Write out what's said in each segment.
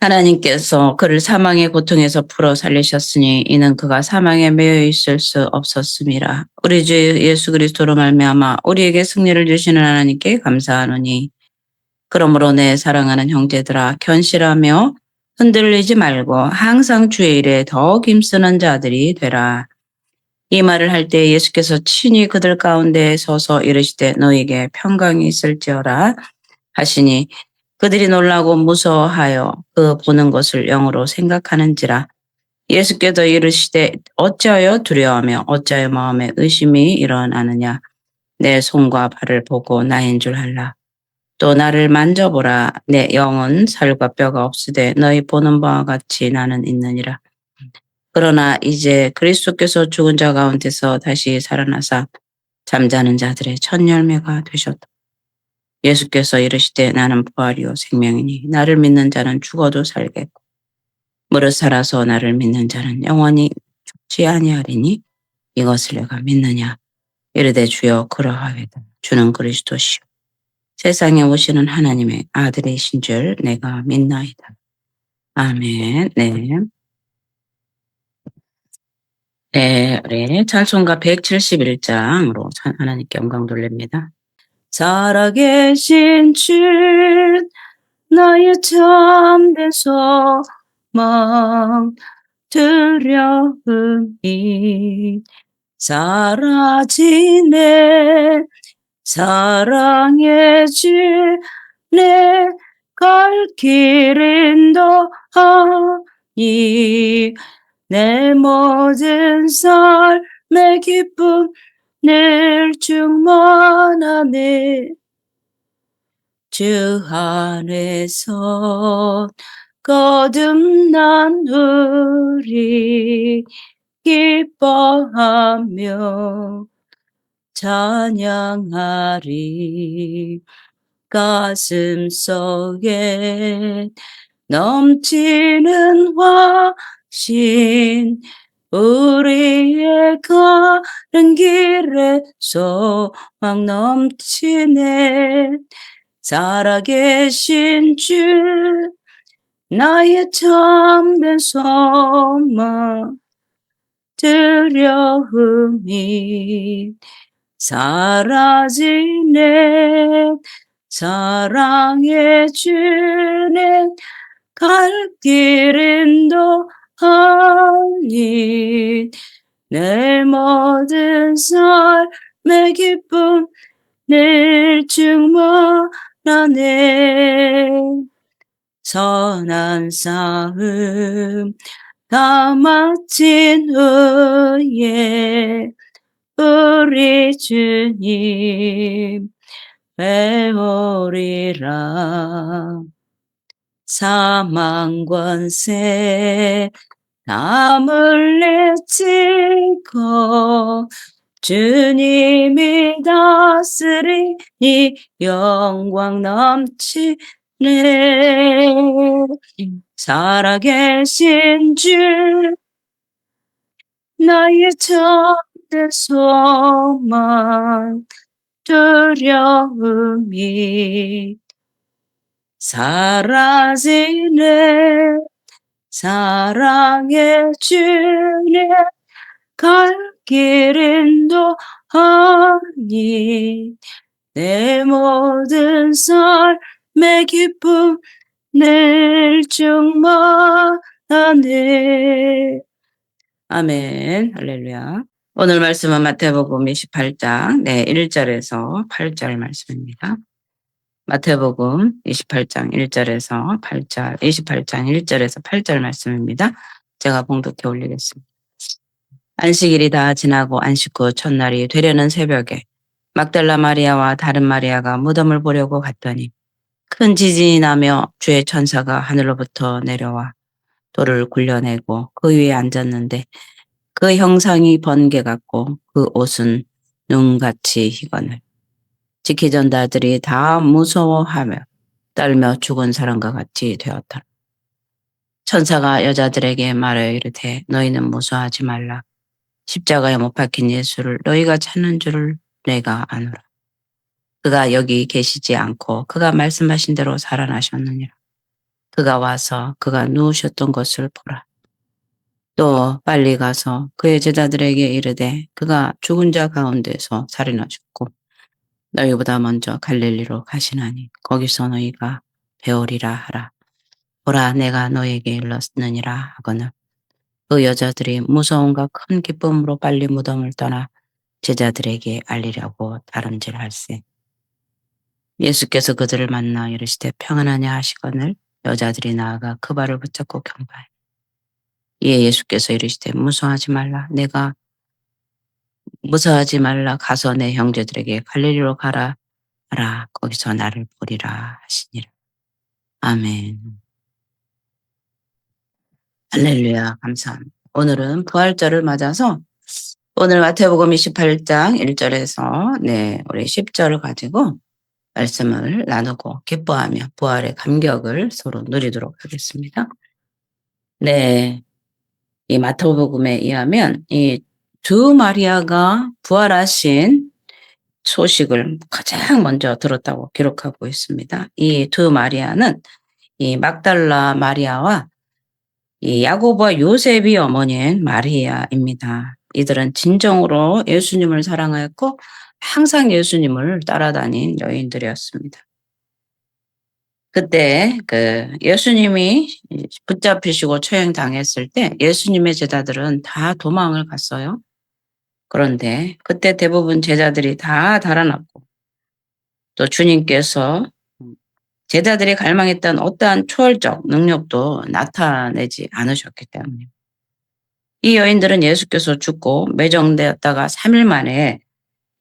하나님께서 그를 사망의 고통에서 풀어 살리셨으니 이는 그가 사망에 매여 있을 수 없었음이라. 우리 주 예수 그리스도로 말미암아 우리에게 승리를 주시는 하나님께 감사하노니 그러므로 내 사랑하는 형제들아 견실하며 흔들리지 말고 항상 주의 일에 더욱 힘쓰는 자들이 되라. 이 말을 할 때 예수께서 친히 그들 가운데 서서 이르시되 너에게 평강이 있을지어라 하시니 그들이 놀라고 무서워하여 그 보는 것을 영으로 생각하는지라. 예수께서 이르시되 어찌하여 두려워하며 어찌하여 마음에 의심이 일어나느냐. 내 손과 발을 보고 나인 줄 알라. 또 나를 만져보라. 내 영은 살과 뼈가 없으되 너희 보는 바와 같이 나는 있느니라. 그러나 이제 그리스도께서 죽은 자 가운데서 다시 살아나사 잠자는 자들의 첫 열매가 되셨다. 예수께서 이르시되 나는 부활이요 생명이니 나를 믿는 자는 죽어도 살겠고 무릇 살아서 나를 믿는 자는 영원히 죽지 아니하리니 이것을 내가 믿느냐. 이르되 주여 그러하외다. 주는 그리스도시요 세상에 오시는 하나님의 아들이신 줄 내가 믿나이다. 아멘. 네. 네, 우리 찬송가 171장으로 하나님께 영광 돌립니다. 살아계신 주 나의 참된 소망 두려움이 사라지네. 사랑의 주 내 갈 길은 더하니 내 모든 삶의 기쁨 늘 충만하네. 주 안에서 거듭난 우리 기뻐하며 찬양하리. 가슴 속에 넘치는 화신 우리의 가는 길에 소망 넘치네. 살아계신 주 나의 참된 소망 두려움이 사라지네. 사랑의 주는 갈 길은 더하니 내 모든 삶의 기쁨 늘 충만하네. 선한 싸움 다 마친 후에 우리 주님 배우리라. 사망 권세 다 물리치고 주님이 다스리니 영광 넘치네. 살아계신 주 나의 참된 소망 두려움이 사라지네. 사랑의 주님 갈 길은 더하니 내 모든 삶의 기쁨 늘 충만하네. 아멘. 할렐루야. 오늘 말씀은 마태복음 28장 1절에서 8절 말씀입니다. 마태복음 28장 1절에서 8절, 28장 1절에서 8절 말씀입니다. 제가 봉독해 올리겠습니다. 안식일이 다 지나고 안식 후 첫날이 되려는 새벽에 막달라 마리아와 다른 마리아가 무덤을 보려고 갔더니 큰 지진이 나며 주의 천사가 하늘로부터 내려와 돌을 굴려내고 그 위에 앉았는데 그 형상이 번개 같고 그 옷은 눈같이 희거늘. 지키던 자들이 다 무서워하며 떨며 죽은 사람과 같이 되었더라. 천사가 여자들에게 말하여 이르되 너희는 무서워하지 말라. 십자가에 못 박힌 예수를 너희가 찾는 줄을 내가 아노라. 그가 여기 계시지 않고 그가 말씀하신 대로 살아나셨느니라. 그가 와서 그가 누우셨던 것을 보라. 또 빨리 가서 그의 제자들에게 이르되 그가 죽은 자 가운데서 살아나셨고 너희보다 먼저 갈릴리로 가시나니 거기서 너희가 배우리라 하라. 보라 내가 너에게 일렀느니라 하거늘 그 여자들이 무서움과 큰 기쁨으로 빨리 무덤을 떠나 제자들에게 알리려고 다름질할세. 예수께서 그들을 만나 이르시되 평안하냐 하시거늘 여자들이 나아가 그 발을 붙잡고 경배하여 이에 예수께서 이르시되 무서워하지 말라 가서 내 형제들에게 갈릴리로 가라 하라 거기서 나를 보리라 하시니라. 아멘. 할렐루야 감사합니다. 오늘은 부활절을 맞아서 오늘 마태복음 28장 1절에서 우리 10절을 가지고 말씀을 나누고 기뻐하며 부활의 감격을 서로 누리도록 하겠습니다. 이 마태복음에 의하면 이 두 마리아가 부활하신 소식을 가장 먼저 들었다고 기록하고 있습니다. 이 두 마리아는 이 막달라 마리아와 이 야고보와 요셉이 어머니인 마리아입니다. 이들은 진정으로 예수님을 사랑하였고 항상 예수님을 따라다닌 여인들이었습니다. 그때 예수님이 붙잡히시고 처형당했을 때 예수님의 제자들은 다 도망을 갔어요. 그런데 그때 대부분 제자들이 다 달아났고 또 주님께서 제자들이 갈망했던 어떠한 초월적 능력도 나타내지 않으셨기 때문에 이 여인들은 예수께서 죽고 매정되었다가 3일 만에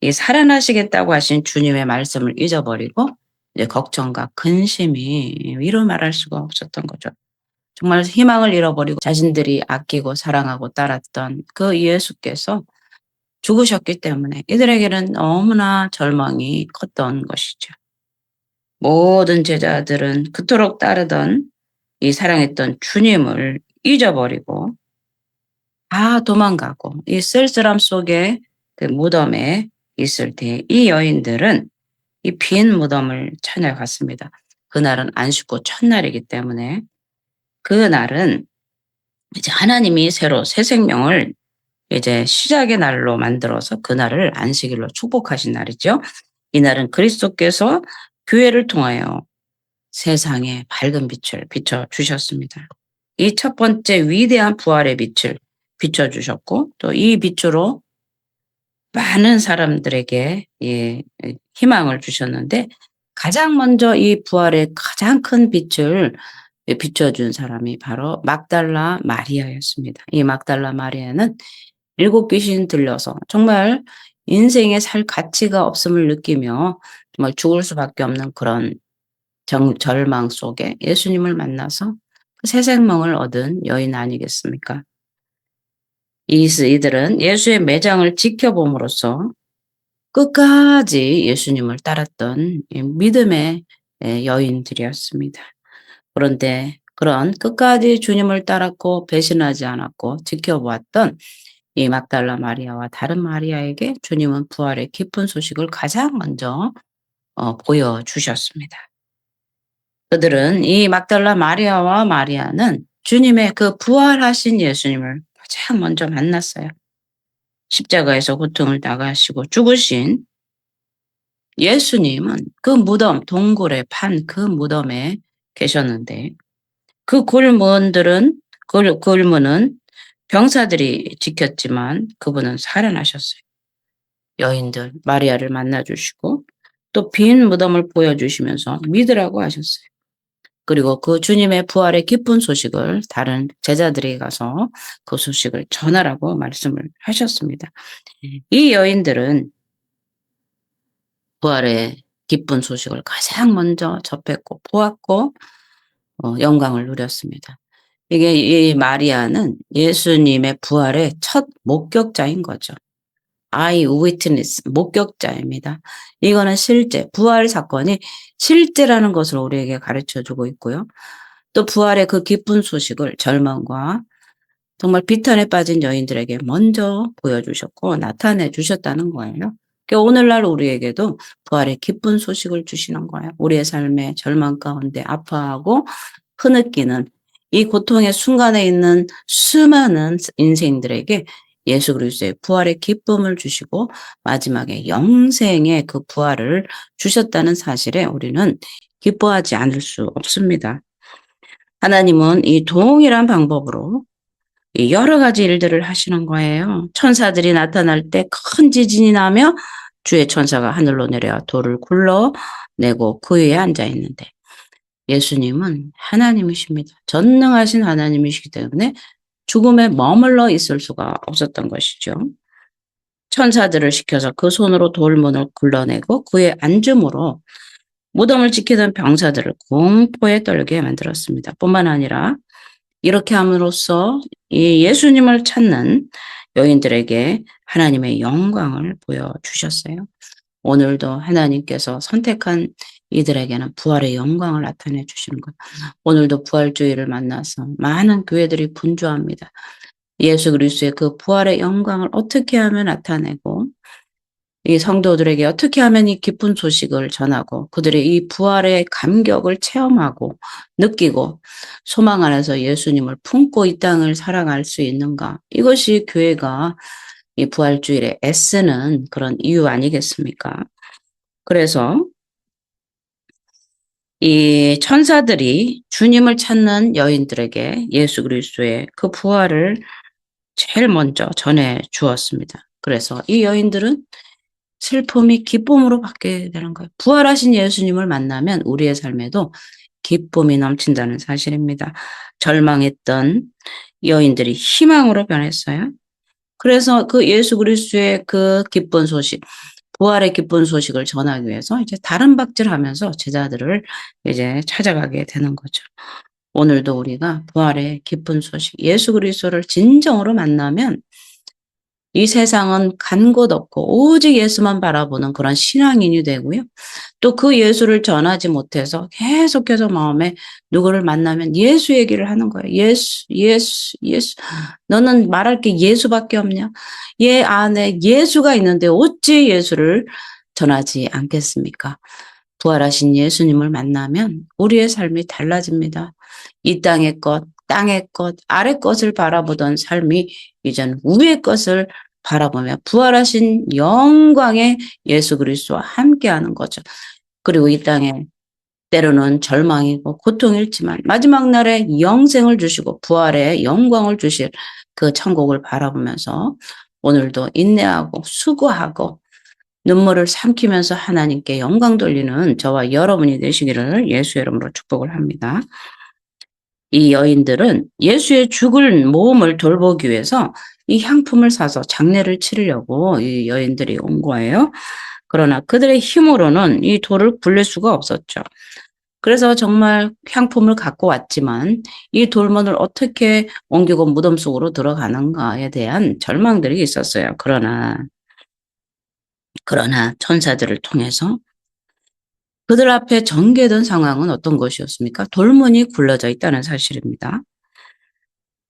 이 살아나시겠다고 하신 주님의 말씀을 잊어버리고 이제 걱정과 근심이 이루 말할 수가 없었던 거죠. 정말 희망을 잃어버리고 자신들이 아끼고 사랑하고 따랐던 그 예수께서 죽으셨기 때문에 이들에게는 너무나 절망이 컸던 것이죠. 모든 제자들은 그토록 따르던 이 사랑했던 주님을 잊어버리고 다 도망가고 이 쓸쓸함 속에 그 무덤에 있을 때 이 여인들은 이 빈 무덤을 찾아갔습니다. 그날은 안식구 첫날이기 때문에 그날은 이제 하나님이 새로 새 생명을 이제 시작의 날로 만들어서 그날을 안식일로 축복하신 날이죠. 이날은 그리스도께서 교회를 통하여 세상에 밝은 빛을 비춰주셨습니다. 이 첫 번째 위대한 부활의 빛을 비춰주셨고 또 이 빛으로 많은 사람들에게 희망을 주셨는데 가장 먼저 이 부활의 가장 큰 빛을 비춰준 사람이 바로 막달라 마리아였습니다. 이 막달라 마리아는 7 귀신 들려서 정말 인생에 살 가치가 없음을 느끼며 정말 죽을 수밖에 없는 그런 절망 속에 예수님을 만나서 새 생명을 얻은 여인 아니겠습니까? 이들은 예수의 매장을 지켜봄으로써 끝까지 예수님을 따랐던 믿음의 여인들이었습니다. 그런데 그런 끝까지 주님을 따랐고 배신하지 않았고 지켜보았던 이 막달라 마리아와 다른 마리아에게 주님은 부활의 기쁜 소식을 가장 먼저 보여주셨습니다. 그들은 이 막달라 마리아와 마리아는 주님의 그 부활하신 예수님을 가장 먼저 만났어요. 십자가에서 고통을 당하시고 죽으신 예수님은 그 무덤, 동굴에 판 그 무덤에 계셨는데 그 골문은 병사들이 지켰지만 그분은 살아나셨어요. 여인들 마리아를 만나주시고 또 빈 무덤을 보여주시면서 믿으라고 하셨어요. 그리고 그 주님의 부활의 기쁜 소식을 다른 제자들에게 가서 그 소식을 전하라고 말씀을 하셨습니다. 이 여인들은 부활의 기쁜 소식을 가장 먼저 접했고 보았고 영광을 누렸습니다. 이게 이 마리아는 예수님의 부활의 첫 목격자인 거죠. eye witness, 목격자입니다. 이거는 실제, 부활 사건이 실제라는 것을 우리에게 가르쳐주고 있고요. 또 부활의 그 기쁜 소식을 절망과 정말 비탄에 빠진 여인들에게 먼저 보여주셨고 나타내 주셨다는 거예요. 그러니까 오늘날 우리에게도 부활의 기쁜 소식을 주시는 거예요. 우리의 삶의 절망 가운데 아파하고 흐느끼는 이 고통의 순간에 있는 수많은 인생들에게 예수 그리스도의 부활의 기쁨을 주시고 마지막에 영생의 그 부활을 주셨다는 사실에 우리는 기뻐하지 않을 수 없습니다. 하나님은 이 동일한 방법으로 여러 가지 일들을 하시는 거예요. 천사들이 나타날 때 큰 지진이 나며 주의 천사가 하늘로 내려와 돌을 굴러내고 그 위에 앉아 있는데 예수님은 하나님이십니다. 전능하신 하나님이시기 때문에 죽음에 머물러 있을 수가 없었던 것이죠. 천사들을 시켜서 그 손으로 돌문을 굴러내고 그의 앉음으로 무덤을 지키던 병사들을 공포에 떨게 만들었습니다. 뿐만 아니라 이렇게 함으로써 이 예수님을 찾는 여인들에게 하나님의 영광을 보여주셨어요. 오늘도 하나님께서 선택한 이들에게는 부활의 영광을 나타내 주시는 것. 오늘도 부활주의를 만나서 많은 교회들이 분주합니다. 예수 그리스도의 그 부활의 영광을 어떻게 하면 나타내고 이 성도들에게 어떻게 하면 이 기쁜 소식을 전하고 그들의 이 부활의 감격을 체험하고 느끼고 소망 안에서 예수님을 품고 이 땅을 살아갈 수 있는가. 이것이 교회가 이 부활주일에 애쓰는 그런 이유 아니겠습니까? 그래서 이 천사들이 주님을 찾는 여인들에게 예수 그리스도의 그 부활을 제일 먼저 전해 주었습니다. 그래서 이 여인들은 슬픔이 기쁨으로 바뀌게 되는 거예요. 부활하신 예수님을 만나면 우리의 삶에도 기쁨이 넘친다는 사실입니다. 절망했던 여인들이 희망으로 변했어요. 그래서 그 예수 그리스도의 그 기쁜 소식, 부활의 기쁜 소식을 전하기 위해서 이제 다른 박질하면서 제자들을 이제 찾아가게 되는 거죠. 오늘도 우리가 부활의 기쁜 소식, 예수 그리스도를 진정으로 만나면 이 세상은 간 곳 없고 오직 예수만 바라보는 그런 신앙인이 되고요. 또 그 예수를 전하지 못해서 계속해서 마음에 누구를 만나면 예수 얘기를 하는 거예요. 예수, 예수, 예수. 너는 말할 게 예수밖에 없냐? 얘 안에 예수가 있는데 어찌 예수를 전하지 않겠습니까? 부활하신 예수님을 만나면 우리의 삶이 달라집니다. 이 땅의 것, 땅의 것, 아래 것을 바라보던 삶이 이제는 위의 것을 바라보며 부활하신 영광의 예수 그리스도와 함께하는 거죠. 그리고 이 땅에 때로는 절망이고 고통일지만 마지막 날에 영생을 주시고 부활의 영광을 주실 그 천국을 바라보면서 오늘도 인내하고 수고하고 눈물을 삼키면서 하나님께 영광 돌리는 저와 여러분이 되시기를 예수 이름으로 축복을 합니다. 이 여인들은 예수의 죽을 몸을 돌보기 위해서 이 향품을 사서 장례를 치르려고 이 여인들이 온 거예요. 그러나 그들의 힘으로는 이 돌을 굴릴 수가 없었죠. 그래서 정말 향품을 갖고 왔지만 이 돌문을 어떻게 옮기고 무덤 속으로 들어가는가에 대한 절망들이 있었어요. 그러나 천사들을 통해서 그들 앞에 전개된 상황은 어떤 것이었습니까? 돌문이 굴러져 있다는 사실입니다.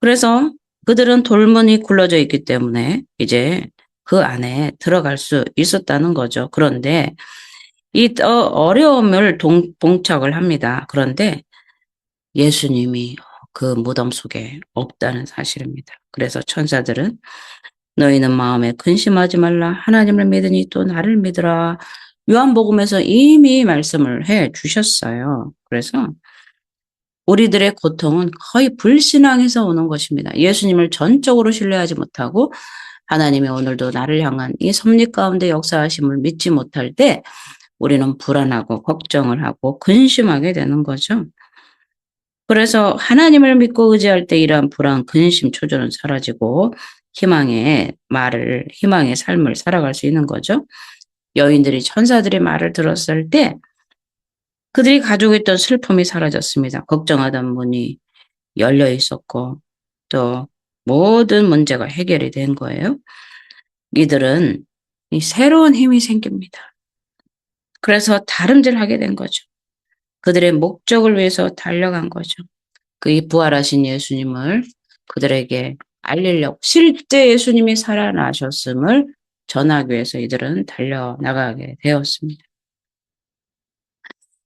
그래서 그들은 돌문이 굴러져 있기 때문에 이제 그 안에 들어갈 수 있었다는 거죠. 그런데 이 어려움을 봉착을 합니다. 그런데 예수님이 그 무덤 속에 없다는 사실입니다. 그래서 천사들은 너희는 마음에 근심하지 말라. 하나님을 믿으니 또 나를 믿으라. 요한복음에서 이미 말씀을 해 주셨어요. 그래서 우리들의 고통은 거의 불신앙에서 오는 것입니다. 예수님을 전적으로 신뢰하지 못하고 하나님이 오늘도 나를 향한 이 섭리 가운데 역사하심을 믿지 못할 때 우리는 불안하고 걱정을 하고 근심하게 되는 거죠. 그래서 하나님을 믿고 의지할 때 이러한 불안, 근심, 초조는 사라지고 희망의 삶을 살아갈 수 있는 거죠. 여인들이 천사들의 말을 들었을 때 그들이 가지고 있던 슬픔이 사라졌습니다. 걱정하던 문이 열려 있었고 또 모든 문제가 해결이 된 거예요. 이들은 이 새로운 힘이 생깁니다. 그래서 다름질하게 된 거죠. 그들의 목적을 위해서 달려간 거죠. 그 이 부활하신 예수님을 그들에게 알리려고 실제 예수님이 살아나셨음을 전하기 위해서 이들은 달려나가게 되었습니다.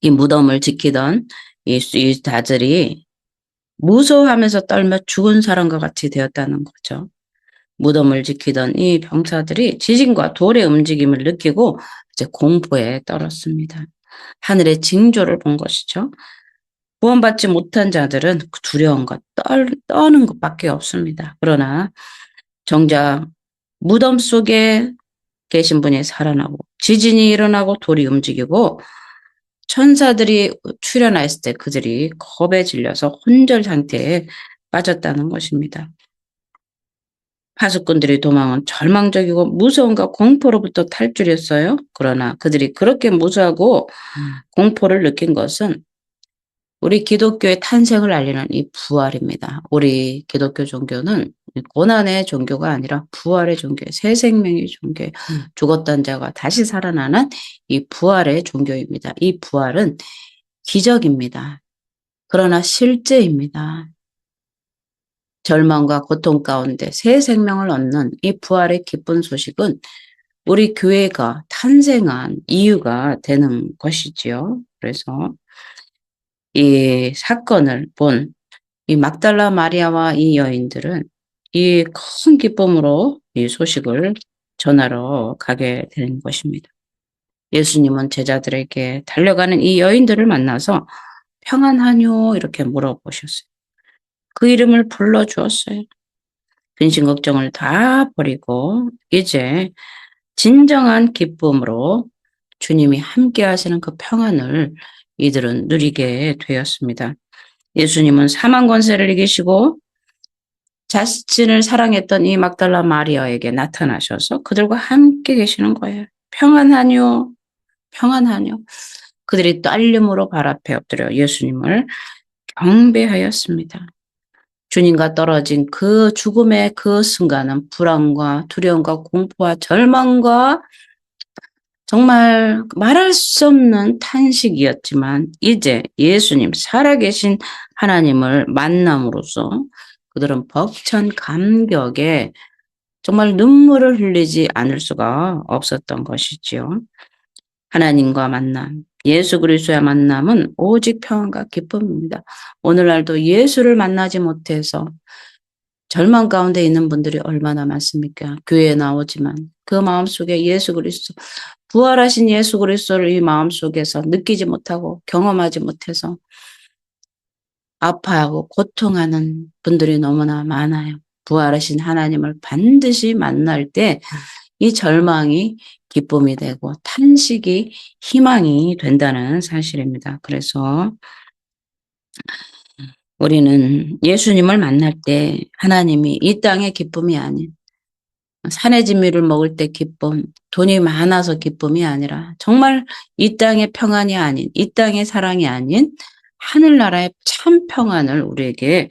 이 무덤을 지키던 이 다들이 무서워하면서 떨며 죽은 사람과 같이 되었다는 거죠. 무덤을 지키던 이 병사들이 지진과 돌의 움직임을 느끼고 이제 공포에 떨었습니다. 하늘의 징조를 본 것이죠. 구원받지 못한 자들은 두려움과 떠는 것밖에 없습니다. 그러나 정작 무덤 속에 계신 분이 살아나고 지진이 일어나고 돌이 움직이고 천사들이 출현했을 때 그들이 겁에 질려서 혼절 상태에 빠졌다는 것입니다. 파수꾼들의 도망은 절망적이고 무서움과 공포로부터 탈출했어요. 그러나 그들이 그렇게 무서워하고 공포를 느낀 것은 우리 기독교의 탄생을 알리는 이 부활입니다. 우리 기독교 종교는 고난의 종교가 아니라 부활의 종교예요. 새 생명의 종교예요. 죽었던 자가 다시 살아나는 이 부활의 종교입니다. 이 부활은 기적입니다. 그러나 실제입니다. 절망과 고통 가운데 새 생명을 얻는 이 부활의 기쁜 소식은 우리 교회가 탄생한 이유가 되는 것이지요. 그래서 이 사건을 본 이 막달라 마리아와 이 여인들은 이 큰 기쁨으로 이 소식을 전하러 가게 되는 것입니다. 예수님은 제자들에게 달려가는 이 여인들을 만나서 평안하뇨 이렇게 물어보셨어요. 그 이름을 불러주었어요. 근심 걱정을 다 버리고 이제 진정한 기쁨으로 주님이 함께 하시는 그 평안을 이들은 누리게 되었습니다. 예수님은 사망 권세를 이기시고 자신을 사랑했던 이 막달라 마리아에게 나타나셔서 그들과 함께 계시는 거예요. 평안하뇨, 평안하뇨. 그들이 떨림으로 발 앞에 엎드려 예수님을 경배하였습니다. 주님과 떨어진 그 죽음의 그 순간은 불안과 두려움과 공포와 절망과 정말 말할 수 없는 탄식이었지만 이제 예수님 살아계신 하나님을 만남으로써 그들은 벅찬 감격에 정말 눈물을 흘리지 않을 수가 없었던 것이지요. 하나님과 만남, 예수 그리스도의 만남은 오직 평안과 기쁨입니다. 오늘날도 예수를 만나지 못해서 절망 가운데 있는 분들이 얼마나 많습니까? 교회에 나오지만 그 마음속에 예수 그리스도, 부활하신 예수 그리스도를 이 마음속에서 느끼지 못하고 경험하지 못해서 아파하고 고통하는 분들이 너무나 많아요. 부활하신 하나님을 반드시 만날 때 이 절망이 기쁨이 되고 탄식이 희망이 된다는 사실입니다. 그래서 우리는 예수님을 만날 때 하나님이 이 땅의 기쁨이 아닌 산의 진미를 먹을 때 기쁨, 돈이 많아서 기쁨이 아니라 정말 이 땅의 평안이 아닌, 이 땅의 사랑이 아닌 하늘나라의 참 평안을 우리에게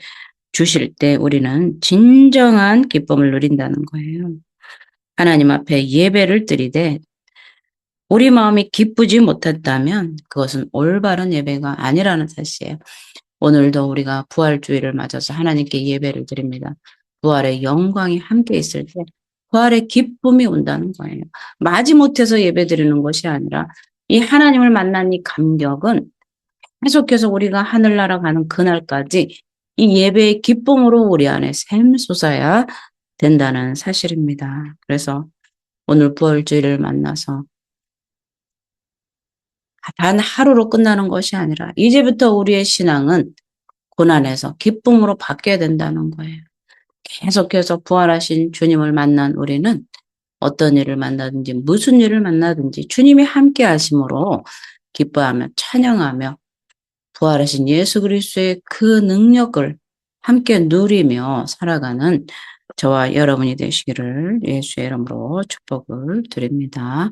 주실 때 우리는 진정한 기쁨을 누린다는 거예요. 하나님 앞에 예배를 드리되 우리 마음이 기쁘지 못했다면 그것은 올바른 예배가 아니라는 사실이에요. 오늘도 우리가 부활주의를 맞아서 하나님께 예배를 드립니다. 부활의 영광이 함께 있을 때 부활의 기쁨이 온다는 거예요. 마지못해서 예배 드리는 것이 아니라 이 하나님을 만난 이 감격은 계속해서 우리가 하늘나라 가는 그날까지 이 예배의 기쁨으로 우리 안에 샘솟아야 된다는 사실입니다. 그래서 오늘 부활주의를 만나서 단 하루로 끝나는 것이 아니라 이제부터 우리의 신앙은 고난에서 기쁨으로 바뀌어야 된다는 거예요. 계속해서 부활하신 주님을 만난 우리는 어떤 일을 만나든지 무슨 일을 만나든지 주님이 함께 하심으로 기뻐하며 찬양하며 부활하신 예수 그리스도의 그 능력을 함께 누리며 살아가는 저와 여러분이 되시기를 예수의 이름으로 축복을 드립니다.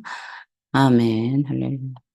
아멘. 할렐루야.